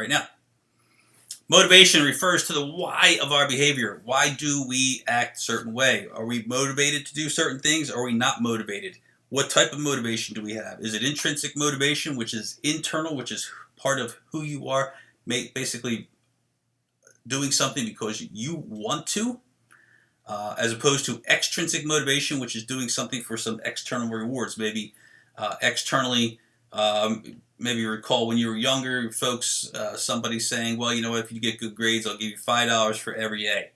right now. Motivation refers to the why of our behavior. Why do we act a certain way? Are we motivated to do certain things? Or are we not motivated? What type of motivation do we have? Is it intrinsic motivation, which is internal, which is part of who you are, basically doing something because you want to, as opposed to extrinsic motivation, which is doing something for some external rewards. Maybe externally, maybe you recall when you were younger, folks, somebody saying, well, you know what, if you get good grades, I'll give you $5 for every A.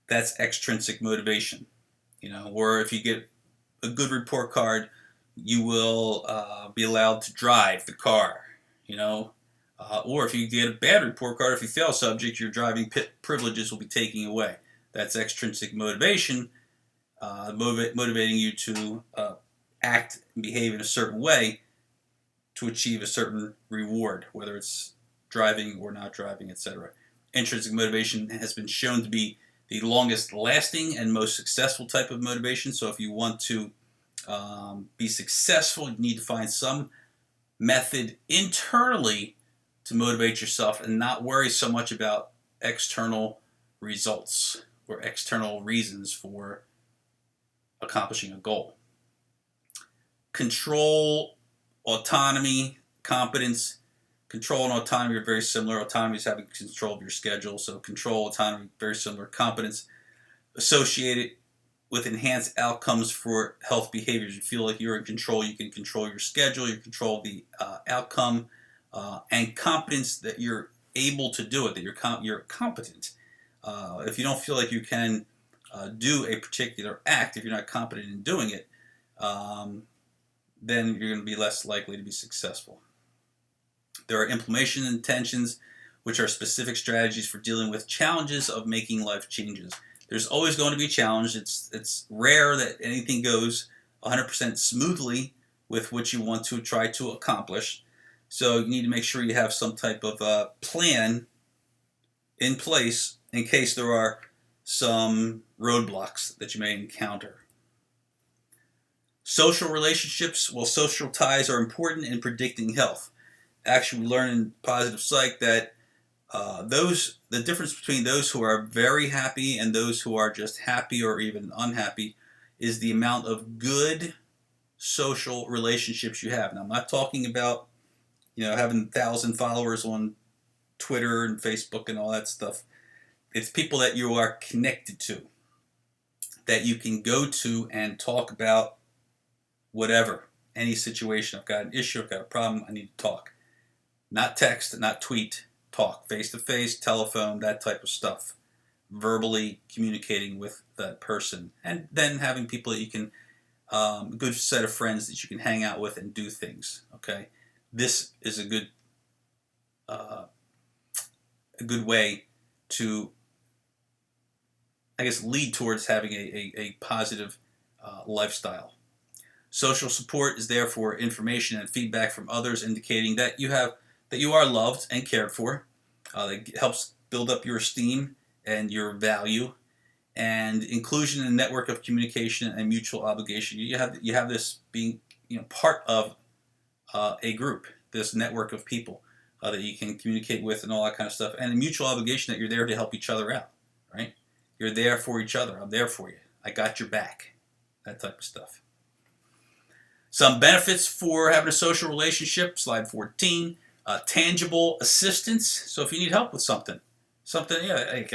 That's extrinsic motivation. Or if you get a good report card, you will be allowed to drive the car, or if you get a bad report card, if you fail a subject, your driving privileges will be taken away. That's extrinsic motivation, motivating you to act and behave in a certain way to achieve a certain reward, whether it's driving or not driving, etc. Intrinsic motivation has been shown to be the longest lasting and most successful type of motivation. So if you want to be successful, you need to find some method internally to motivate yourself and not worry so much about external results or external reasons for accomplishing a goal. Control, autonomy, competence. Control and autonomy are very similar. Autonomy is having control of your schedule. So control, autonomy, very similar. Competence associated with enhanced outcomes for health behaviors. You feel like you're in control. You can control your schedule. You control the outcome. And competence, that you're able to do it, that you're competent. If you don't feel like you can do a particular act, if you're not competent in doing it, then you're going to be less likely to be successful. There are implementation intentions, which are specific strategies for dealing with challenges of making life changes. There's always going to be a challenge. It's rare that anything goes 100% smoothly with what you want to try to accomplish. So you need to make sure you have some type of plan in place in case there are some roadblocks that you may encounter. Social relationships, well, social ties are important in predicting health. Actually, we learn in positive psych that the difference between those who are very happy and those who are just happy or even unhappy is the amount of good social relationships you have. Now, I'm not talking about having 1,000 followers on Twitter and Facebook and all that stuff. It's people that you are connected to, that you can go to and talk about whatever, any situation. I've got an issue, I've got a problem, I need to talk. Not text, not tweet, talk. Face-to-face, telephone, that type of stuff. Verbally communicating with that person. And then having people that you can, a good set of friends that you can hang out with and do things, okay? This is a good way to, I guess, lead towards having a positive lifestyle. Social support is there for information and feedback from others, indicating that you are loved and cared for. That helps build up your esteem and your value. And inclusion in a network of communication and mutual obligation. You have this being part of a group, this network of people that you can communicate with and all that kind of stuff. And a mutual obligation that you're there to help each other out, right? You're there for each other. I'm there for you. I got your back. That type of stuff. Some benefits for having a social relationship, slide 14, tangible assistance. So if you need help with something, I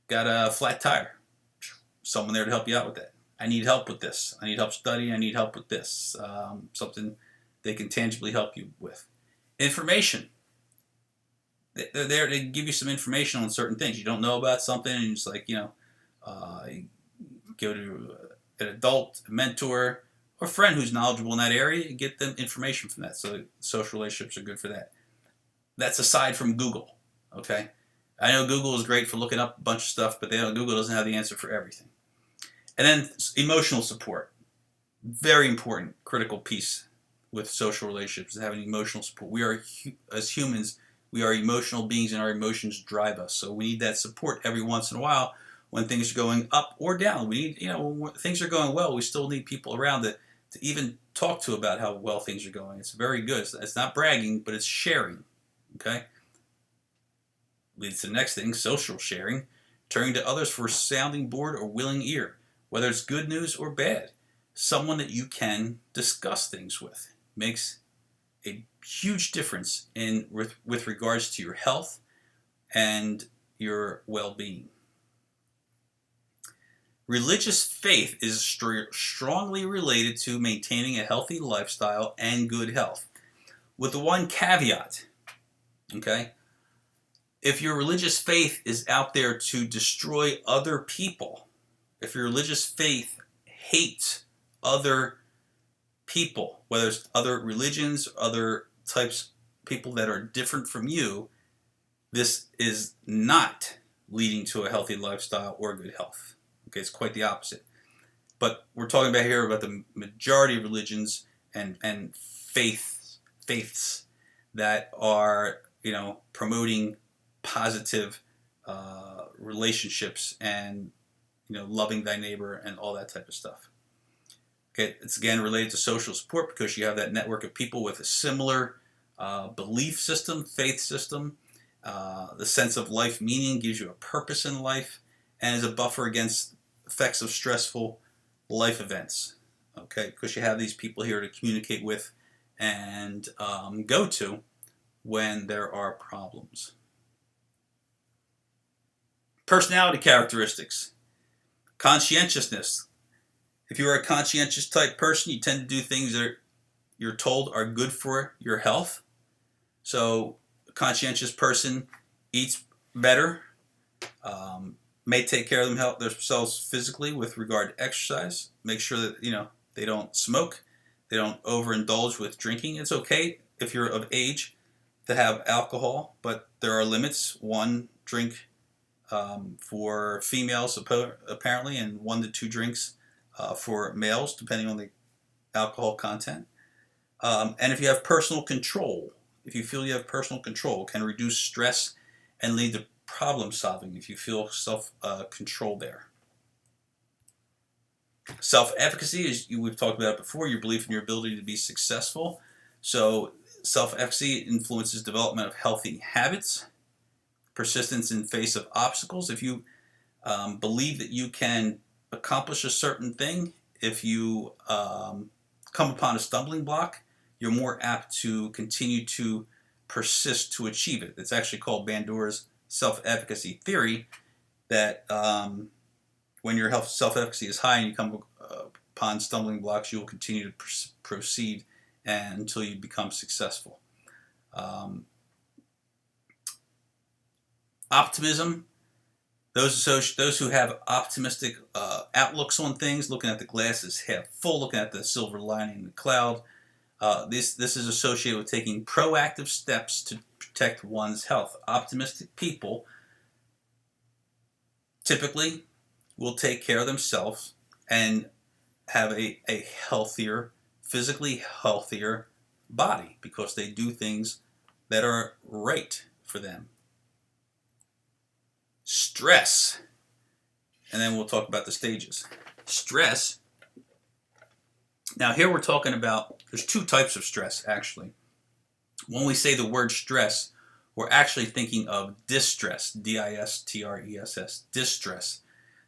got a flat tire. Someone there to help you out with that. I need help with this. I need help studying. I need help with this. Something they can tangibly help you with. Information. They're there to give you some information on certain things. You don't know about something, and it's like, you go to an adult, a mentor, or a friend who's knowledgeable in that area, and get them information from that. So social relationships are good for that. That's aside from Google, okay? I know Google is great for looking up a bunch of stuff, but Google doesn't have the answer for everything. And then emotional support. Very important, critical piece with social relationships is having emotional support. We are, as humans, we are emotional beings, and our emotions drive us. So we need that support every once in a while when things are going up or down. We need, when things are going well, we still need people around to even talk to about how well things are going. It's very good. It's not bragging, but it's sharing. Okay? Leads to the next thing, social sharing, turning to others for a sounding board or willing ear, whether it's good news or bad. Someone that you can discuss things with makes a huge difference with regards to your health and your well-being. Religious faith is strongly related to maintaining a healthy lifestyle and good health, with the one caveat, okay? If your religious faith is out there to destroy other people, if your religious faith hates other people, whether it's other religions, other types of people that are different from you, this is not leading to a healthy lifestyle or good health. Okay, it's quite the opposite. But we're talking about here about the majority of religions and faiths that are, promoting positive relationships and, loving thy neighbor and all that type of stuff. Okay, it's again related to social support because you have that network of people with a similar belief system, faith system. The sense of life meaning gives you a purpose in life and is a buffer against effects of stressful life events. Okay, because you have these people here to communicate with and go to when there are problems. Personality characteristics. Conscientiousness. If you are a conscientious type person, you tend to do things that you're told are good for your health. So a conscientious person eats better, may take care of themselves physically with regard to exercise. Make sure that they don't smoke, they don't overindulge with drinking. It's okay if you're of age to have alcohol, but there are limits. 1 drink for females apparently, and 1 to 2 drinks for males, depending on the alcohol content. And if you have personal control, if you feel you have personal control, it can reduce stress and lead to problem solving if you feel self-control there. Self-efficacy, as we've talked about before, your belief in your ability to be successful. So self-efficacy influences development of healthy habits, persistence in face of obstacles. If you believe that you can accomplish a certain thing, if you come upon a stumbling block, you're more apt to continue to persist to achieve it. It's actually called Bandura's self-efficacy theory, that when your self-efficacy is high and you come upon stumbling blocks, you will continue to proceed until you become successful. Optimism. Those who have optimistic outlooks on things, looking at the glass as half full, looking at the silver lining in the cloud. This is associated with taking proactive steps to protect one's health. Optimistic people typically will take care of themselves and have a healthier, physically healthier body because they do things that are right for them. Stress. And then we'll talk about the stages. Stress. Now here we're talking about, there's 2 types of stress actually. When we say the word stress, we're actually thinking of distress, D-I-S-T-R-E-S-S, distress.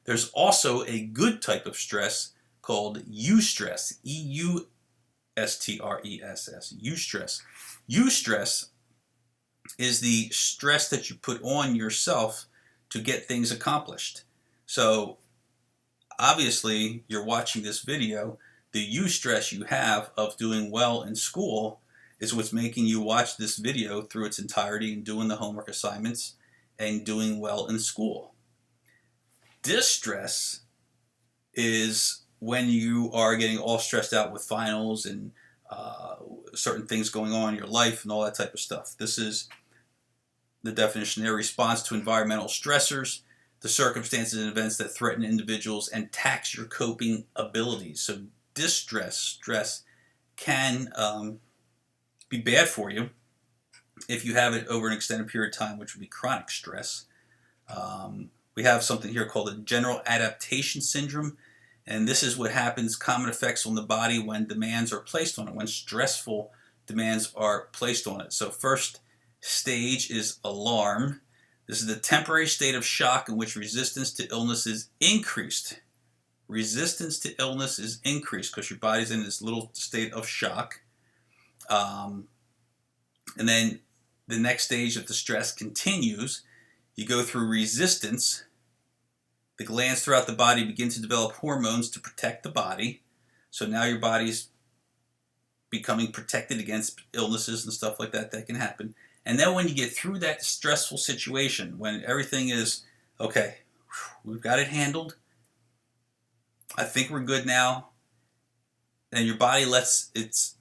There's also a good type of stress called eustress, E-U-S-T-R-E-S-S, eustress. Eustress is the stress that you put on yourself to get things accomplished. So obviously you're watching this video, the eustress you have of doing well in school is what's making you watch this video through its entirety and doing the homework assignments and doing well in school. Distress is when you are getting all stressed out with finals and certain things going on in your life and all that type of stuff. This is the definition there: response to environmental stressors, the circumstances and events that threaten individuals and tax your coping abilities. So distress, stress, can be bad for you if you have it over an extended period of time, which would be chronic stress. We have something here called the general adaptation syndrome, and this is what happens, common effects on the body when demands are placed on it, when stressful demands are placed on it. So first stage is alarm. This is the temporary state of shock in which resistance to illness is increased. Resistance to illness is increased because your body's in this little state of shock. And then the next stage, if the stress continues, you go through resistance. The glands throughout the body begin to develop hormones to protect the body. So now your body's becoming protected against illnesses and stuff like that that can happen. And then when you get through that stressful situation, when everything is, okay, we've got it handled, I think we're good now, and your body lets its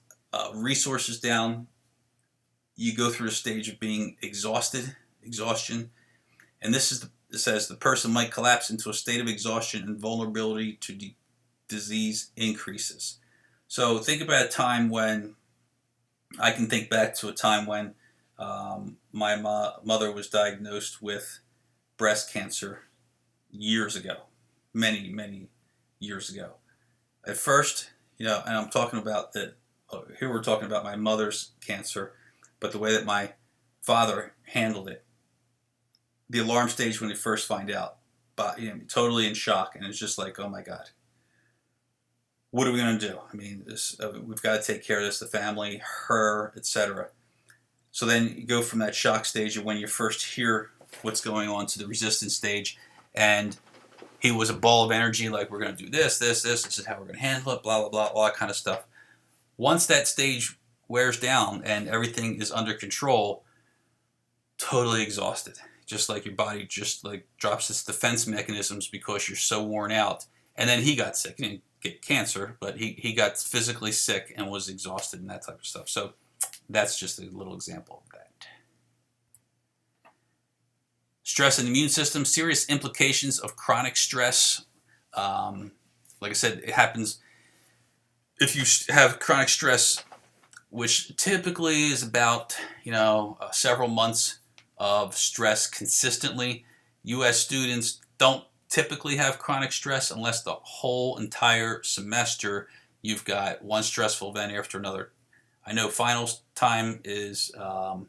resources down, you go through a stage of being exhaustion. And it says the person might collapse into a state of exhaustion and vulnerability to disease increases. So think about a time when, I can think back to a time when my mother was diagnosed with breast cancer years ago, many years ago. At first, and I'm talking about that, here we're talking about my mother's cancer, but the way that my father handled it, the alarm stage when you first find out, but totally in shock, and it's just like, oh my God, what are we going to do? I mean, we've got to take care of this, the family, her, etc. So then you go from that shock stage of when you first hear what's going on to the resistance stage, and he was a ball of energy, like we're going to do this is how we're going to handle it, blah, blah, blah, all that kind of stuff. Once that stage wears down and everything is under control, totally exhausted. Just like your body just like drops its defense mechanisms because you're so worn out. And then he got sick. He didn't get cancer, but he got physically sick and was exhausted and that type of stuff. So that's just a little example of that. Stress in the immune system, serious implications of chronic stress. Like I said, it happens if you have chronic stress, which typically is about several months of stress consistently. U.S. students don't typically have chronic stress unless the whole entire semester you've got one stressful event after another. I know finals time is a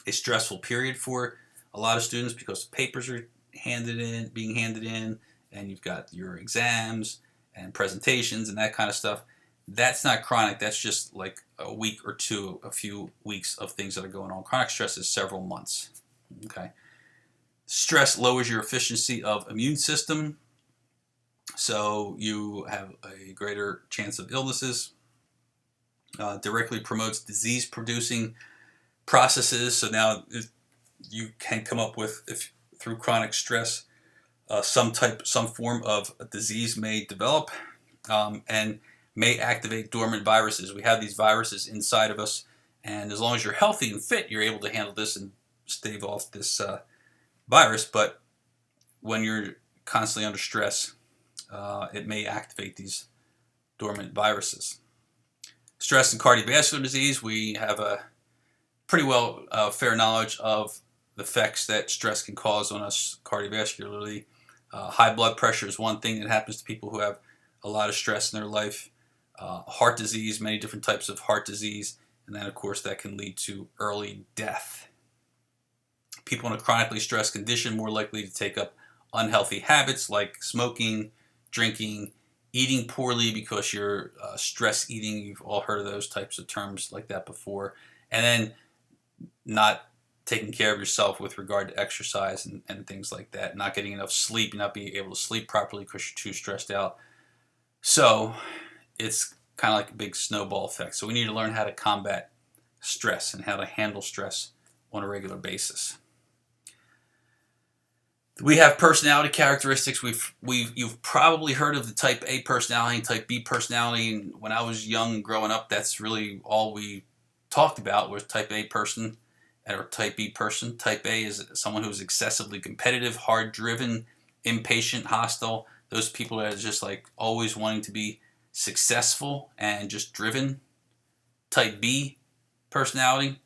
stressful period for a lot of students because the papers are being handed in, and you've got your exams and presentations and that kind of stuff. That's not chronic. That's just like a week or two, a few weeks of things that are going on. Chronic stress is several months. Okay. Stress lowers your efficiency of immune system, so you have a greater chance of illnesses. Directly promotes disease-producing processes. So now you can come up with, through chronic stress, some form of a disease may develop, and may activate dormant viruses. We have these viruses inside of us, and as long as you're healthy and fit, you're able to handle this and stave off this virus. But when you're constantly under stress, it may activate these dormant viruses. Stress and cardiovascular disease, we have a pretty fair knowledge of the effects that stress can cause on us cardiovascularly. High blood pressure is one thing that happens to people who have a lot of stress in their life. Heart disease, many different types of heart disease, and then of course that can lead to early death. People in a chronically stressed condition more likely to take up unhealthy habits like smoking, drinking, eating poorly because you're stress eating. You've all heard of those types of terms like that before. And then not taking care of yourself with regard to exercise and things like that. Not getting enough sleep, not being able to sleep properly because you're too stressed out. So it's kind of like a big snowball effect. So we need to learn how to combat stress and how to handle stress on a regular basis. We have personality characteristics. You've probably heard of the type A personality and type B personality. And when I was young and growing up, that's really all we talked about was type A person or type B person. Type A is someone who's excessively competitive, hard-driven, impatient, hostile. Those people that are just like always wanting to be successful and just driven. Type B personality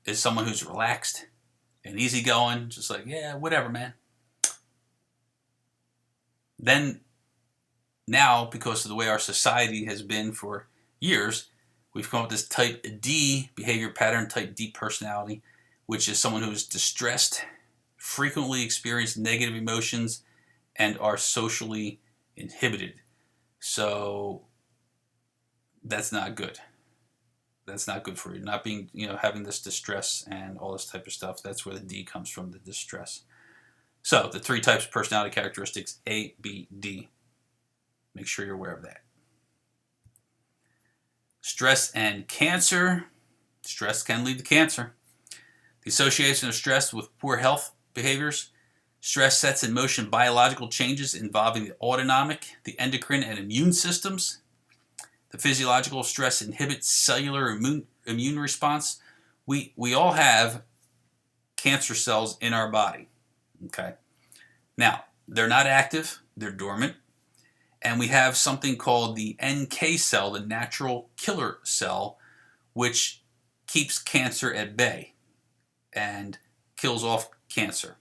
is someone who's relaxed and easygoing, just like, yeah, whatever, man. Then now, because of the way our society has been for years, we've come up with this type D behavior pattern, type D personality, which is someone who is distressed frequently experience negative emotions, and are socially inhibited. So that's not good. That's not good for you. Not being, having this distress and all this type of stuff. That's where the D comes from, the distress. So the 3 types of personality characteristics, A, B, D. Make sure you're aware of that. Stress and cancer. Stress can lead to cancer. The association of stress with poor health behaviors. Stress sets in motion biological changes involving the autonomic, the endocrine, and immune systems. The physiological stress inhibits cellular immune response. We all have cancer cells in our body. Okay. Now, they're not active, they're dormant. And we have something called the NK cell, the natural killer cell, which keeps cancer at bay and kills off cancer.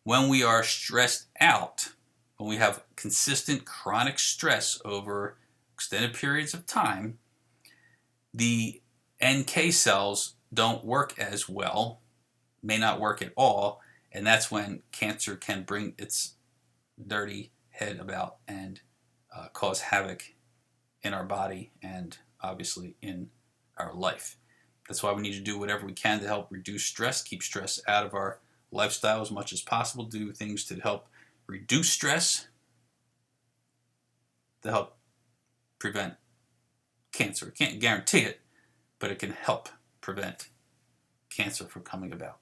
When we are stressed out, when we have consistent chronic stress over extended periods of time, the NK cells don't work as well, may not work at all, and that's when cancer can bring its dirty head about and cause havoc in our body and obviously in our life. That's why we need to do whatever we can to help reduce stress, keep stress out of our lifestyle as much as possible, do things to help reduce stress, to help prevent cancer. Can't guarantee it, but it can help prevent cancer from coming about.